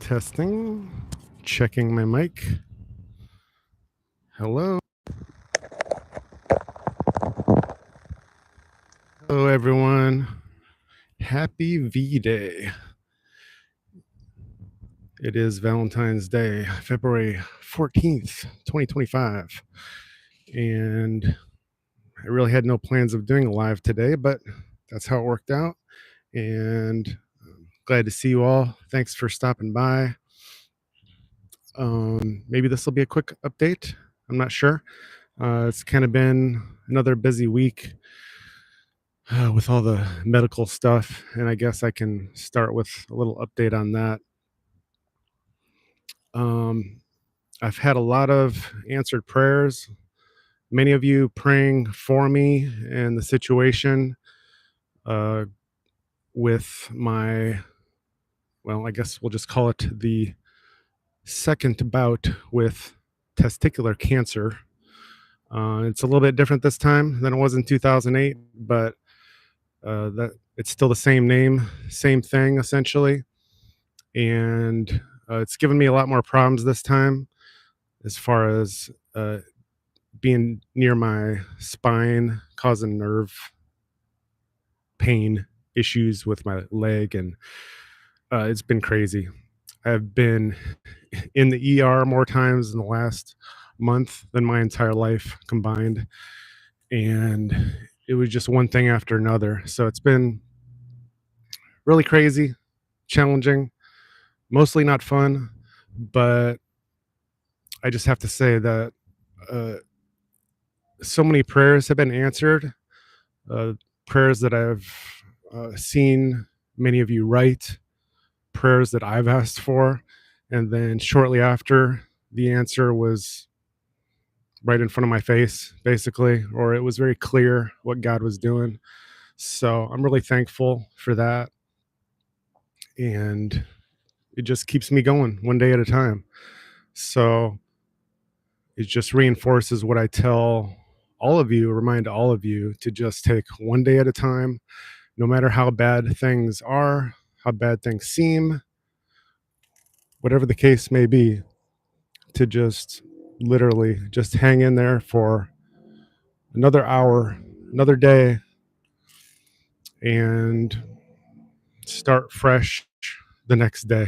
Testing, checking my mic. Hello. Hello, everyone. Happy VDay. It is Valentine's Day, February 14th, 2025. And I really had no plans of doing a live today, but that's how it worked out. And I'm glad to see you all. Thanks for stopping by. Maybe this will be a quick update. I'm not sure. It's kind of been another busy week with all the medical stuff, and I guess I can start with a little update on that. I've had a lot of answered prayers, many of you praying for me and the situation with my, well, I guess we'll just call it the second bout with testicular cancer. It's a little bit different this time than it was in 2008, but that it's still the same name, same thing essentially. And it's given me a lot more problems this time as far as being near my spine, causing nerve pain issues with my leg, and it's been crazy. I've been in the ER more times in the last month than my entire life combined, and it was just one thing after another. So it's been really crazy, challenging, mostly not fun, but I just have to say that so many prayers have been answered, prayers that I've seen many of you write, prayers that I've asked for, and then shortly after, the answer was right in front of my face, basically, or it was very clear what God was doing. So I'm really thankful for that, and it just keeps me going one day at a time. So it just reinforces what I tell all of you, remind all of you to just take one day at a time, no matter how bad things are, how bad things seem, whatever the case may be, to just literally just hang in there for another hour, another day, and start fresh the next day.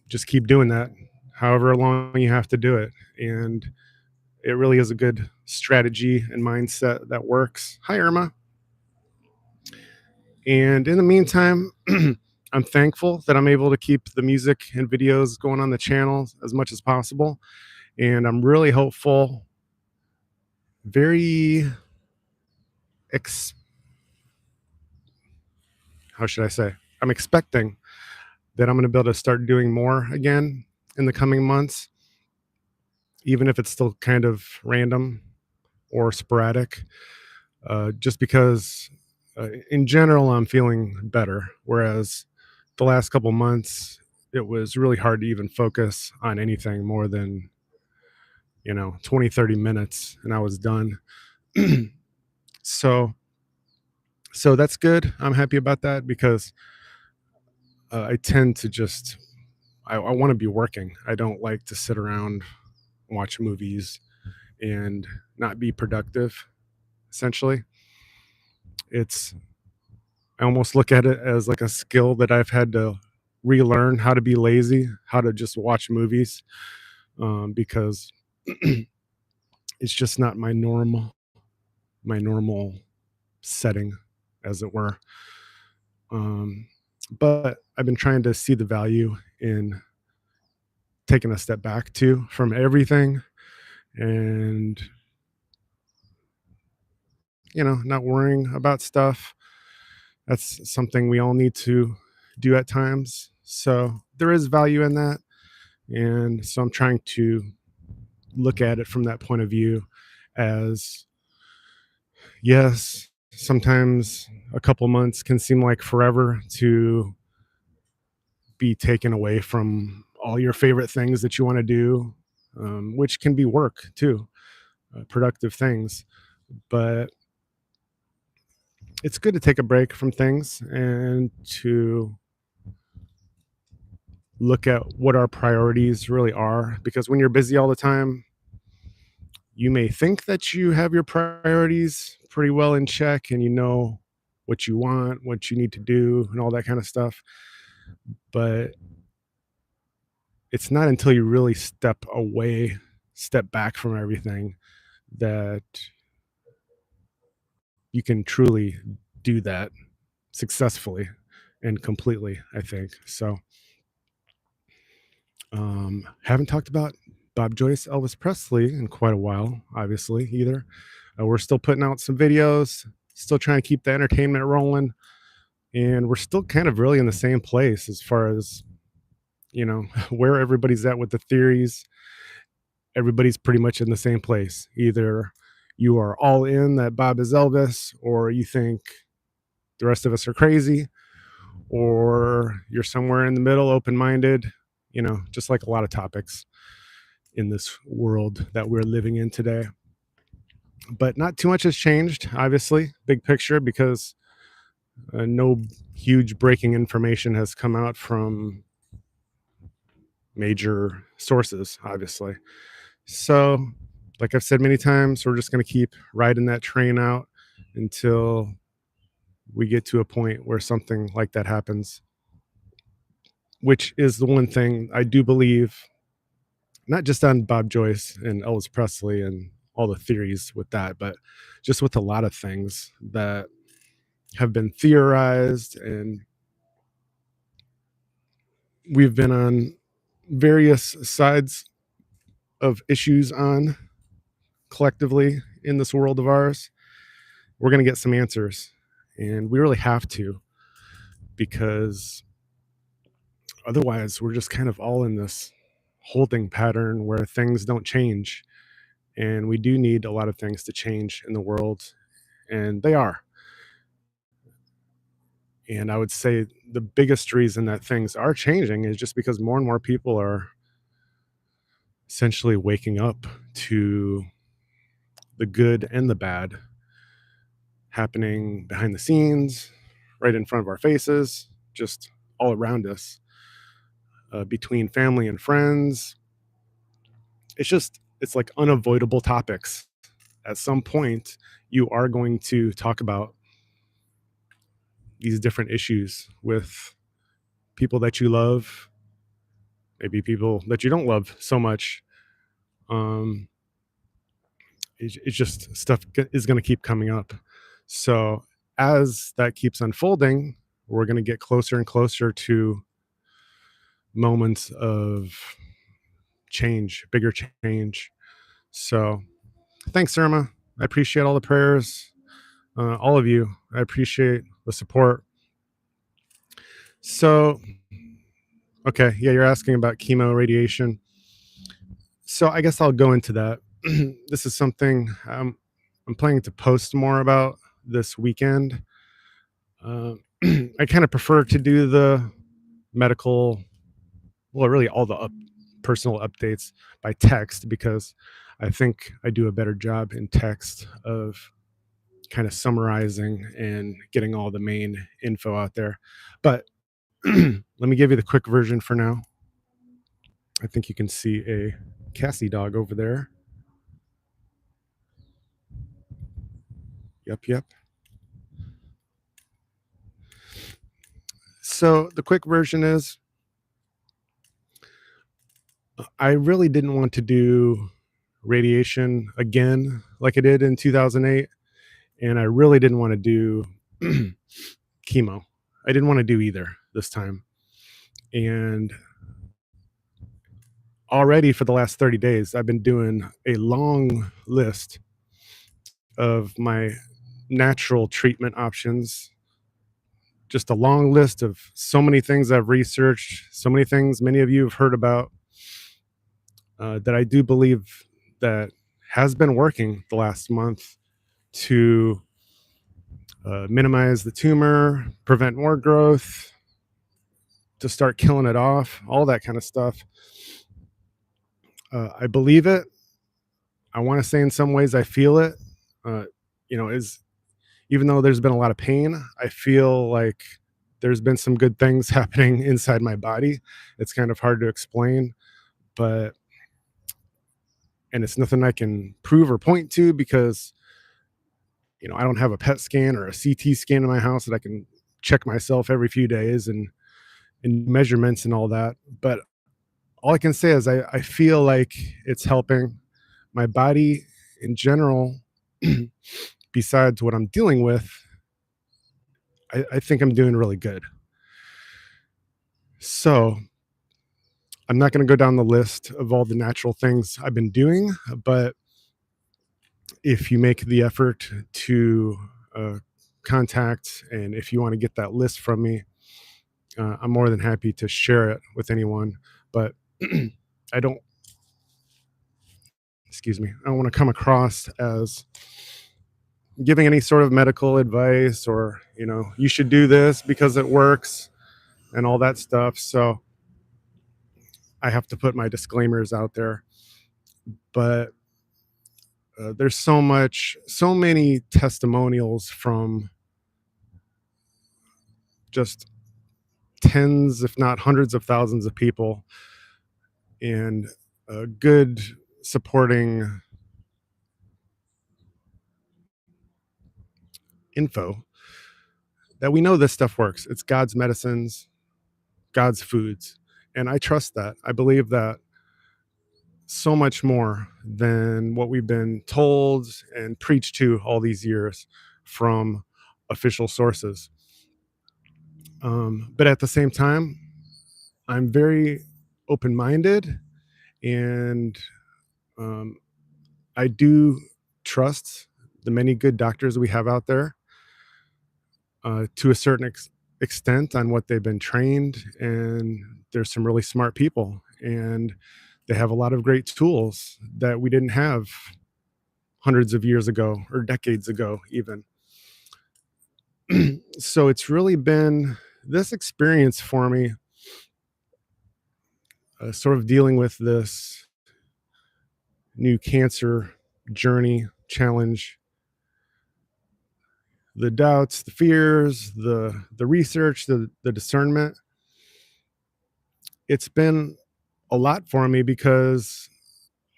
Just keep doing that, however long you have to do it. And it really is a good strategy and mindset that works. Hi, Irma. And in the meantime, I'm thankful that I'm able to keep the music and videos going on the channel as much as possible. And I'm really hopeful, very, how should I say? I'm expecting that I'm going to be able to start doing more again in the coming months, even if it's still kind of random or sporadic, just because in general, I'm feeling better. Whereas the last couple months, it was really hard to even focus on anything more than, 20, 30 minutes, and I was done. So that's good. I'm happy about that because I tend to just, I want to be working. I don't like to sit around, watch movies, and not be productive, essentially. I almost look at it as like a skill that I've had to relearn, how to be lazy, how to just watch movies, because it's just not my normal setting, as it were. But I've been trying to see the value in taking a step back too from everything, and not worrying about stuff. That's something we all need to do at times. So there is value in that. And so I'm trying to look at it from that point of view as, yes, sometimes a couple months can seem like forever to be taken away from all your favorite things that you want to do, which can be work too, productive things. But it's good to take a break from things and to look at what our priorities really are, because when you're busy all the time, you may think that you have your priorities pretty well in check and you know what you want, what you need to do, and all that kind of stuff. But it's not until you really step back from everything, that you can truly do that successfully and completely, I think. So, haven't talked about Bob Joyce, Elvis Presley in quite a while, obviously, either. We're still putting out some videos, still trying to keep the entertainment rolling, and we're still kind of really in the same place as far as, where everybody's at with the theories. Everybody's pretty much in the same place. Either you are all in that Bob is Elvis, or you think the rest of us are crazy, or you're somewhere in the middle, open minded, just like a lot of topics in this world that we're living in today. But not too much has changed, obviously, big picture, because no huge breaking information has come out from major sources, obviously. So, like I've said many times, we're just going to keep riding that train out until we get to a point where something like that happens, which is the one thing I do believe, not just on Bob Joyce and Elvis Presley and all the theories with that, but just with a lot of things that have been theorized, and we've been on various sides of issues on collectively in this world of ours. We're going to get some answers, and we really have to, because otherwise we're just kind of all in this holding pattern where things don't change. And we do need a lot of things to change in the world, and they are. And I would say the biggest reason that things are changing is just because more and more people are essentially waking up to the good and the bad happening behind the scenes, right in front of our faces, just all around us, between family and friends. It's like unavoidable topics. At some point, you are going to talk about these different issues with people that you love, maybe people that you don't love so much. Um, it's just stuff is going to keep coming up. So as that keeps unfolding, we're going to get closer and closer to moments of change, bigger change. So thanks, Irma. I appreciate all the prayers, all of you. I appreciate the support. So, okay, yeah, you're asking about chemo radiation. So I guess I'll go into that. This is something I'm planning to post more about this weekend. Uh, I kind of prefer to do the medical, well, really all the personal updates by text, because I think I do a better job in text of kind of summarizing and getting all the main info out there. But let me give you the quick version for now. I think you can see a Cassie dog over there. Yep. So the quick version is, I really didn't want to do radiation again like I did in 2008. And I really didn't want to do chemo. I didn't want to do either this time. And already for the last 30 days, I've been doing a long list of my natural treatment options. Just a long list of so many things I've researched, so many things many of you have heard about, that I do believe that has been working the last month to minimize the tumor, prevent more growth, to start killing it off, all that kind of stuff. I believe it. I want to say in some ways I feel it. Is even though there's been a lot of pain, I feel like there's been some good things happening inside my body. It's kind of hard to explain, but and it's nothing I can prove or point to because I don't have a PET scan or a CT scan in my house that I can check myself every few days and measurements and all that. But all I can say is I feel like it's helping my body in general. Besides what I'm dealing with, I think I'm doing really good. So I'm not going to go down the list of all the natural things I've been doing, but if you make the effort to uh, contact and if you want to get that list from me, I'm more than happy to share it with anyone. But I don't, excuse me, I don't want to come across as giving any sort of medical advice or, you should do this because it works and all that stuff. So I have to put my disclaimers out there. But there's so many testimonials from just tens, if not hundreds of thousands of people, and good supporting info that we know this stuff works. It's God's medicines, God's foods. And I trust that. I believe that so much more than what we've been told and preached to all these years from official sources. But at the same time, I'm very open minded and um, I do trust the many good doctors we have out there to a certain extent on what they've been trained. And there's some really smart people, and they have a lot of great tools that we didn't have hundreds of years ago or decades ago, even. So it's really been this experience for me, sort of dealing with this new cancer journey challenge, the doubts, the fears, the research, the discernment. It's been a lot for me because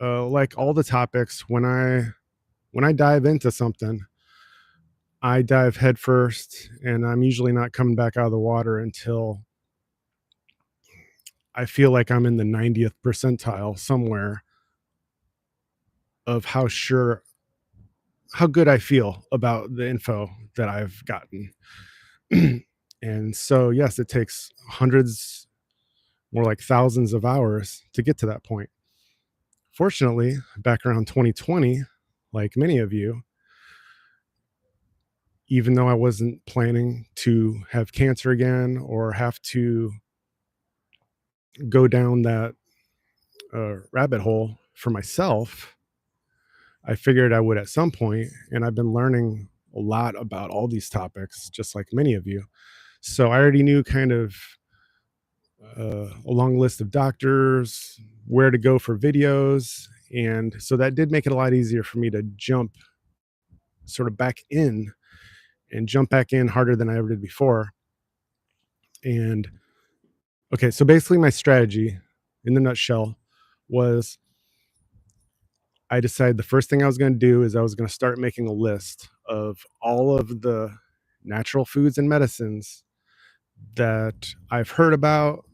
like all the topics, when I dive into something, I dive headfirst, and I'm usually not coming back out of the water until I feel like I'm in the 90th percentile somewhere of how good I feel about the info that I've gotten. And so, yes, it takes hundreds, more like thousands of hours to get to that point. Fortunately, back around 2020, like many of you, even though I wasn't planning to have cancer again or have to go down that rabbit hole for myself, I figured I would at some point, and I've been learning a lot about all these topics, just like many of you. So I already knew kind of a long list of doctors, where to go for videos. And so that did make it a lot easier for me to jump sort of back in and jump back in harder than I ever did before. And okay, so basically my strategy in the nutshell was I decided the first thing I was going to do is I was going to start making a list of all of the natural foods and medicines that I've heard about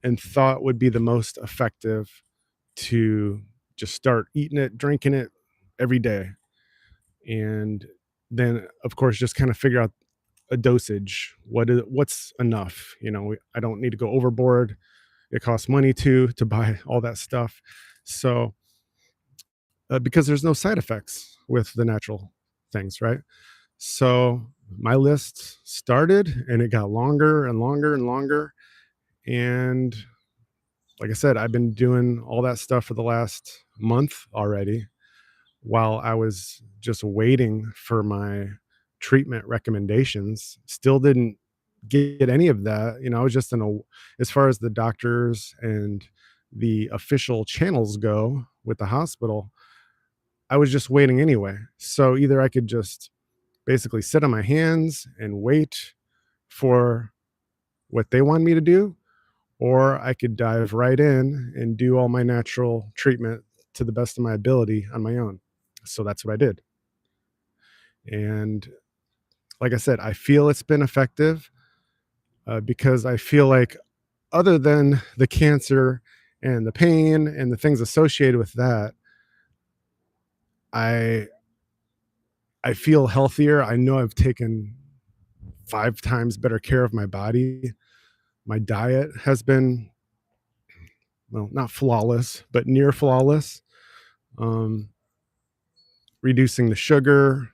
and thought would be the most effective to just start eating it, drinking it every day. And then, of course, just kind of figure out a dosage. What's enough? I don't need to go overboard. It costs money to buy all that stuff. So because there's no side effects with the natural things, right? So my list started and it got longer and longer and longer. And like I said, I've been doing all that stuff for the last month already while I was just waiting for my treatment recommendations. Still didn't get any of that. I was just as far as the doctors and the official channels go with the hospital, I was just waiting anyway. So either I could just basically sit on my hands and wait for what they want me to do, or I could dive right in and do all my natural treatment to the best of my ability on my own. So that's what I did. And like I said, I feel it's been effective because I feel like, other than the cancer and the pain and the things associated with that, I I feel healthier. I know I've taken 5 times better care of my body. My diet has been, well, not flawless, but near flawless. Um, Reducing the sugar,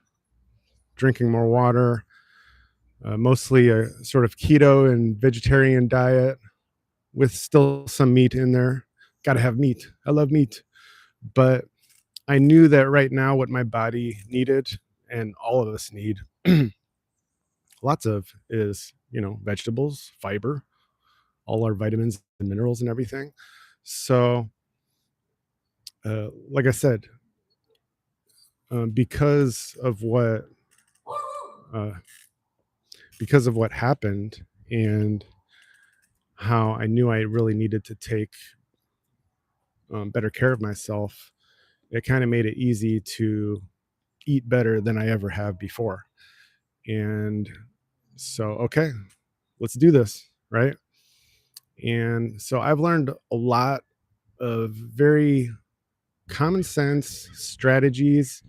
drinking more water, mostly a sort of keto and vegetarian diet with still some meat in there. Got to have meat. I love meat. But I knew that right now what my body needed, and all of us need lots of, is, vegetables, fiber, all our vitamins and minerals and everything. So, like I said, because of what uh, because of what happened, and how I knew I really needed to take better care of myself, it kind of made it easy to eat better than I ever have before. And so, okay, let's do this, right? And so I've learned a lot of very common sense strategies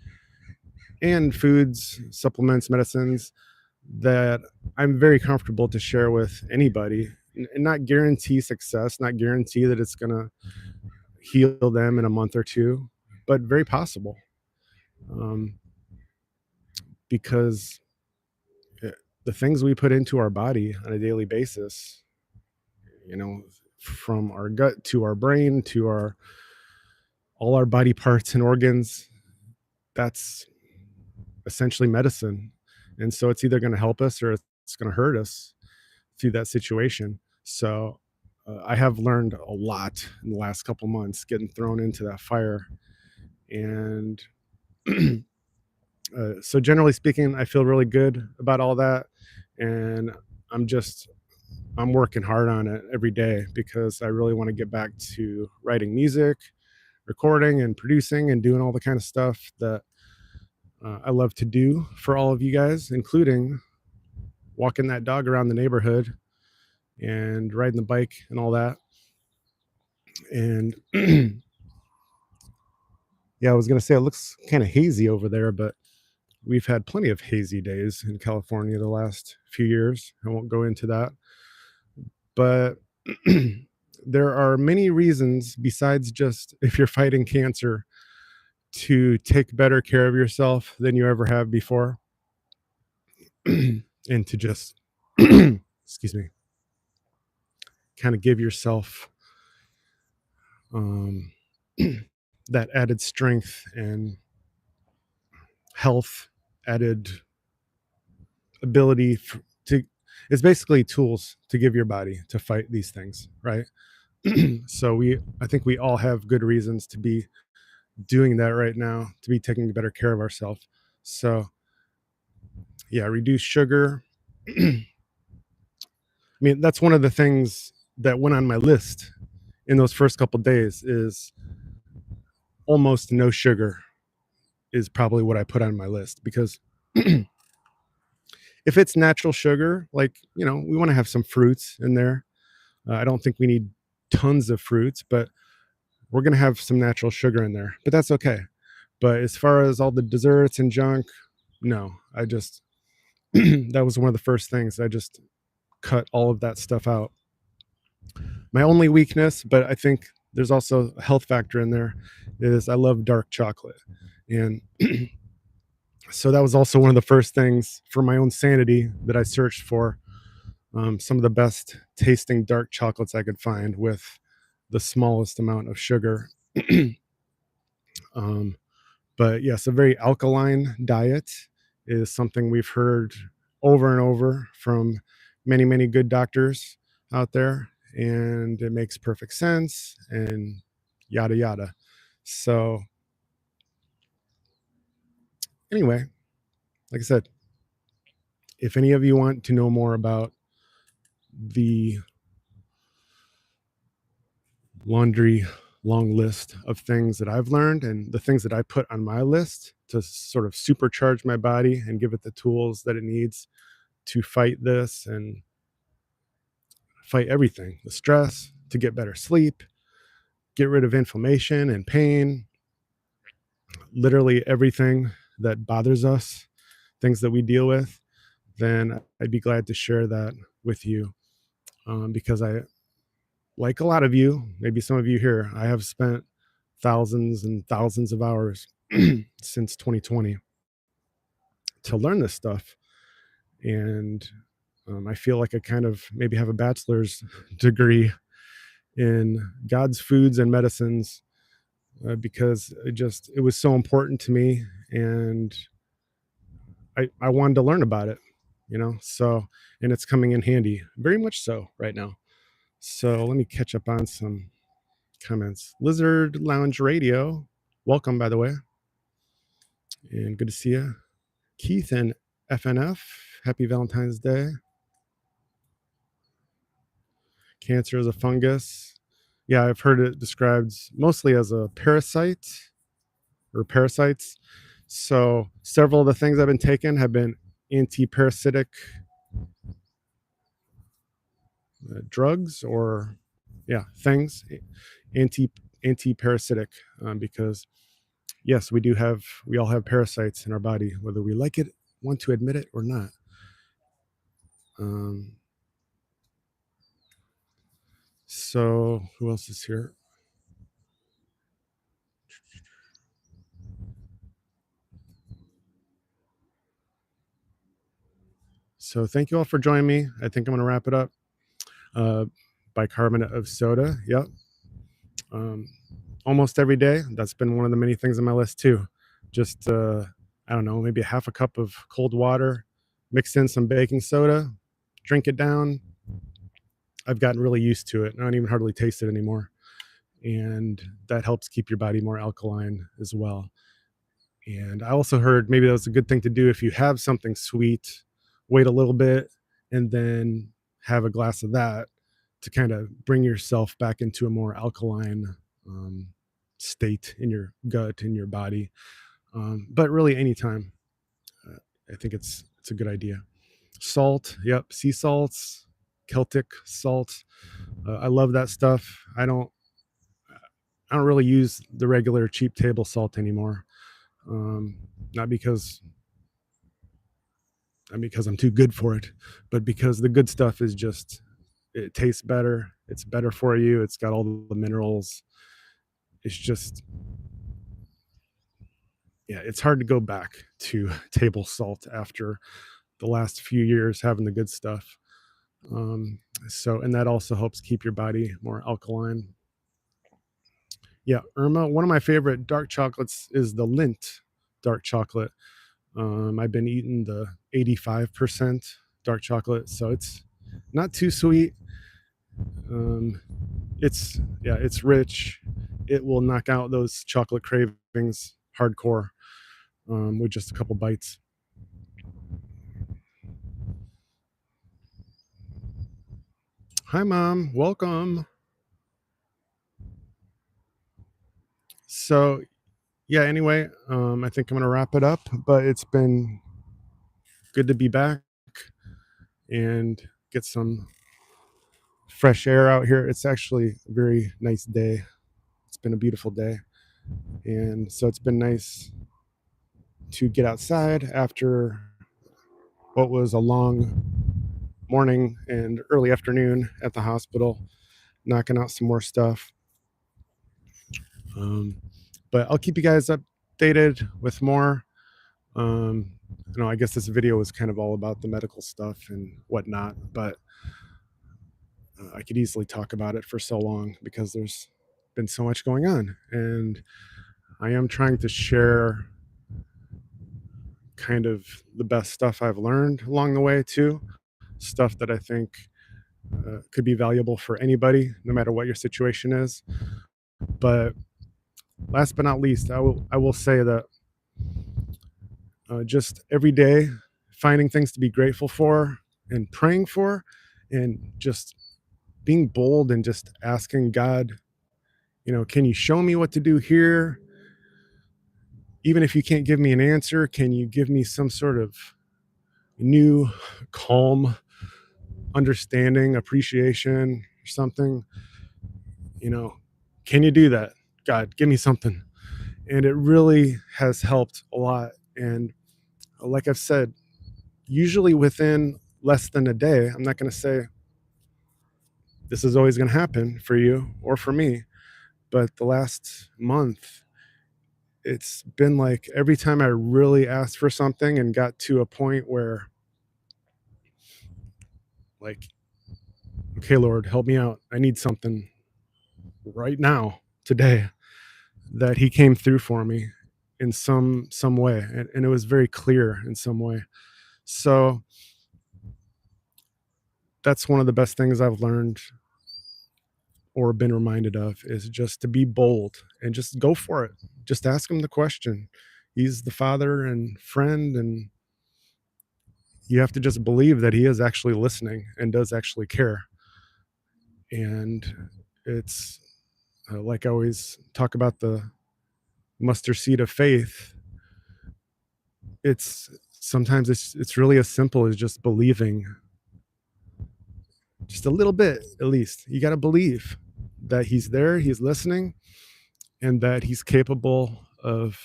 and foods, supplements, medicines that I'm very comfortable to share with anybody, and not guarantee success, not guarantee that it's going to heal them in a month or two, but very possible. Um, because the things we put into our body on a daily basis, from our gut to our brain to all our body parts and organs, that's essentially medicine. And so it's either going to help us or it's going to hurt us through that situation. So I have learned a lot in the last couple months getting thrown into that fire. And so generally speaking, I feel really good about all that. And I'm working hard on it every day because I really want to get back to writing music, recording and producing, and doing all the kind of stuff that I love to do for all of you guys, including walking that dog around the neighborhood and riding the bike and all that. And yeah, I was going to say it looks kind of hazy over there, but we've had plenty of hazy days in California the last few years. I won't go into that. But there are many reasons besides just if you're fighting cancer to take better care of yourself than you ever have before. And to just, excuse me, kind of give yourself um, that added strength and health, added ability to, it's basically tools to give your body to fight these things, right? So I think we all have good reasons to be doing that right now, to be taking better care of ourselves. So yeah, reduce sugar. I mean, that's one of the things that went on my list in those first couple days, is almost no sugar is probably what I put on my list. Because if it's natural sugar, like, we want to have some fruits in there. I don't think we need tons of fruits, but we're going to have some natural sugar in there, but that's okay. But as far as all the desserts and junk, no, I just, that was one of the first things. I just cut all of that stuff out. My only weakness, but I think there's also a health factor in there, is I love dark chocolate. And so that was also one of the first things for my own sanity that I searched for, some of the best tasting dark chocolates I could find with the smallest amount of sugar. But yes, a very alkaline diet is something we've heard over and over from many, many good doctors out there, and it makes perfect sense, and yada, yada. So anyway, like I said, if any of you want to know more about the laundry long list of things that I've learned and the things that I put on my list to sort of supercharge my body and give it the tools that it needs to fight this and fight everything, the stress, to get better sleep, get rid of inflammation and pain, literally everything that bothers us, things that we deal with, then I'd be glad to share that with you. Because I, like a lot of you, maybe some of you here, I have spent thousands and thousands of hours since 2020 to learn this stuff. And I feel like I kind of maybe have a bachelor's degree in God's foods and medicines, because it was so important to me. And I wanted to learn about it, so, and it's coming in handy, very much so right now. So let me catch up on some comments. Lizard Lounge Radio, welcome, by the way, and good to see you. Keith and FNF, happy Valentine's Day. Cancer is a fungus. Yeah, I've heard it described mostly as a parasite or parasites. So several of the things I've been taking have been anti-parasitic drugs, or things, anti-parasitic, because yes, we all have parasites in our body, whether we like it, want to admit it or not. So who else is here? So thank you all for joining me. I think I'm going to wrap it up. Bicarbonate of soda. Yep. Almost every day. That's been one of the many things on my list too. Just, I don't know, maybe a half a cup of cold water, mix in some baking soda, drink it down. I've gotten really used to it. I don't even hardly taste it anymore. And that helps keep your body more alkaline as well. And I also heard maybe that was a good thing to do if you have something sweet, wait a little bit and then have a glass of that to kind of bring yourself back into a more alkaline state in your gut, in your body. But really anytime, I think it's a good idea. Salt, yep, sea salts, Celtic salt. I love that stuff. I don't really use the regular cheap table salt anymore. Not because I'm too good for it, but because the good stuff is just, it tastes better. It's better for you. It's got all the minerals. It's just, it's hard to go back to table salt after the last few years having the good stuff. So, and that also helps keep your body more alkaline. Yeah, Irma, one of my favorite dark chocolates is the Lindt dark chocolate. I've been eating the 85% dark chocolate, so it's not too sweet. It's rich. It will knock out those chocolate cravings hardcore with just a couple bites. Hi, Mom. Welcome. So, anyway, I think I'm going to wrap it up, but it's been good to be back and get some fresh air out here. It's actually a very nice day. It's been a beautiful day. And so it's been nice to get outside after what was a long morning and early afternoon at the hospital, knocking out some more stuff. But I'll keep you guys updated with more. I guess this video was kind of all about the medical stuff and whatnot, but I could easily talk about it for so long because there's been so much going on, and I am trying to share kind of the best stuff I've learned along the way too, stuff that I think could be valuable for anybody, no matter what your situation is. But last but not least, I will say that just every day finding things to be grateful for and praying for and just being bold and just asking God, can you show me what to do here? Even if you can't give me an answer, can you give me some sort of new, calm understanding, appreciation, or something? Can you do that? God, give me something. And it really has helped a lot. And like I've said, usually within less than a day, I'm not going to say this is always going to happen for you or for me, but the last month, it's been like every time I really asked for something and got to a point where, like, okay, Lord, help me out. I need something right now, today, that he came through for me in some way. And it was very clear in some way. So that's one of the best things I've learned or been reminded of, is just to be bold and just go for it. Just ask him the question. He's the father and friend, and you have to just believe that he is actually listening and does actually care. And it's like I always talk about the mustard seed of faith. It's sometimes it's really as simple as just believing, just a little bit at least. You got to believe that he's there, he's listening, and that he's capable of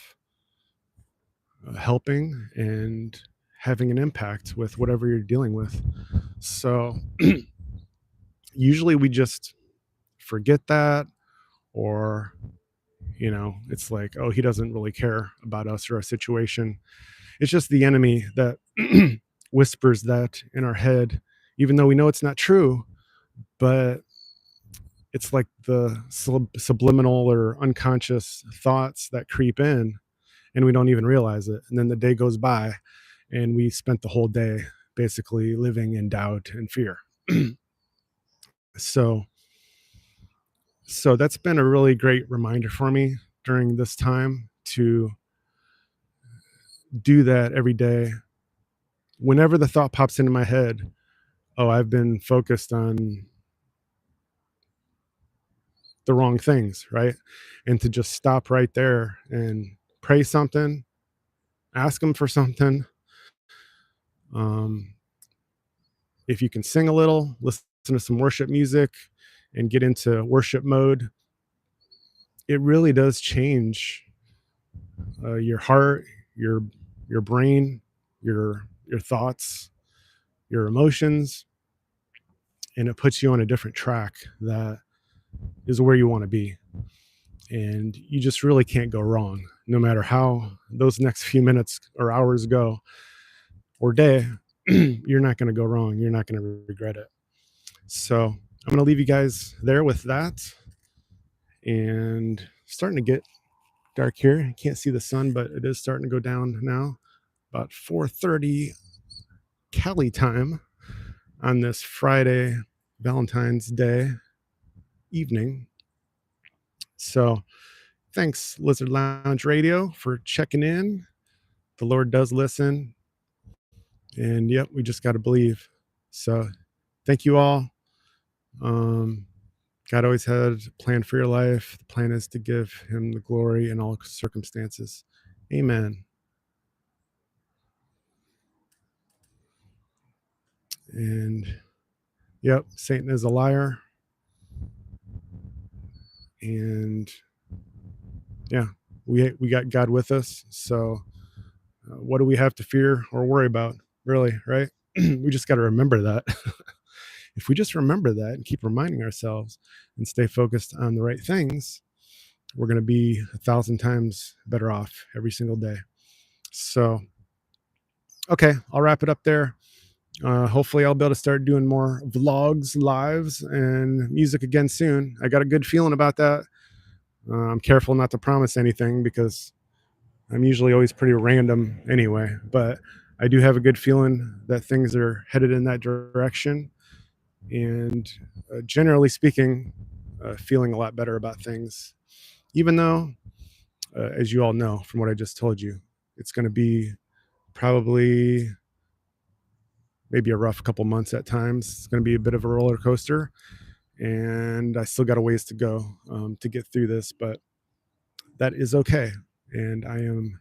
helping and having an impact with whatever you're dealing with. So usually we just forget that, or it's like, oh, he doesn't really care about us or our situation. It's just the enemy that whispers that in our head, even though we know it's not true. But it's like the subliminal or unconscious thoughts that creep in, and we don't even realize it. And then the day goes by and we spent the whole day basically living in doubt and fear. so that's been a really great reminder for me during this time, to do that every day. Whenever the thought pops into my head, oh, I've been focused on the wrong things, right? And to just stop right there and pray something, ask him for something. Um, if you can sing a little, listen to some worship music and get into worship mode, it really does change your heart, your brain, your thoughts, your emotions, and it puts you on a different track that is where you want to be. And you just really can't go wrong, no matter how those next few minutes or hours go, or day. You're not going to go wrong. You're not going to regret it. So I'm going to leave you guys there with that. And starting to get dark here. I can't see the sun, but it is starting to go down now. About 4:30 Cali time on this Friday, Valentine's Day evening. So thanks, Lizard Lounge Radio, for checking in. The Lord does listen. And yep, we just got to believe. So thank you all. God always had a plan for your life. The plan is to give him the glory in all circumstances. Amen. And yep, Satan is a liar. And yeah, we got God with us. So what do we have to fear or worry about, really, right? We just got to remember that. If we just remember that and keep reminding ourselves and stay focused on the right things, we're going to be 1,000 times better off every single day. So, okay, I'll wrap it up there. Hopefully I'll be able to start doing more vlogs, lives, and music again soon. I got a good feeling about that. I'm careful not to promise anything because I'm usually always pretty random anyway, but I do have a good feeling that things are headed in that direction. And generally speaking, feeling a lot better about things, even though, as you all know from what I just told you, it's going to be probably maybe a rough couple months at times. It's going to be a bit of a roller coaster, and I still got a ways to go to get through this, but that is okay. And I am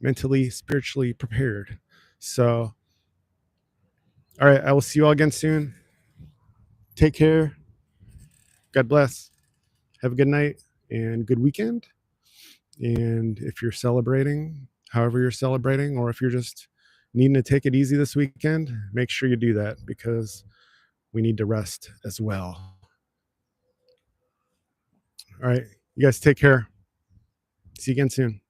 mentally, spiritually prepared. So, all right, I will see you all again soon. Take care. God bless. Have a good night and good weekend. And if you're celebrating, however you're celebrating, or if you're just needing to take it easy this weekend, make sure you do that because we need to rest as well. All right. You guys take care. See you again soon.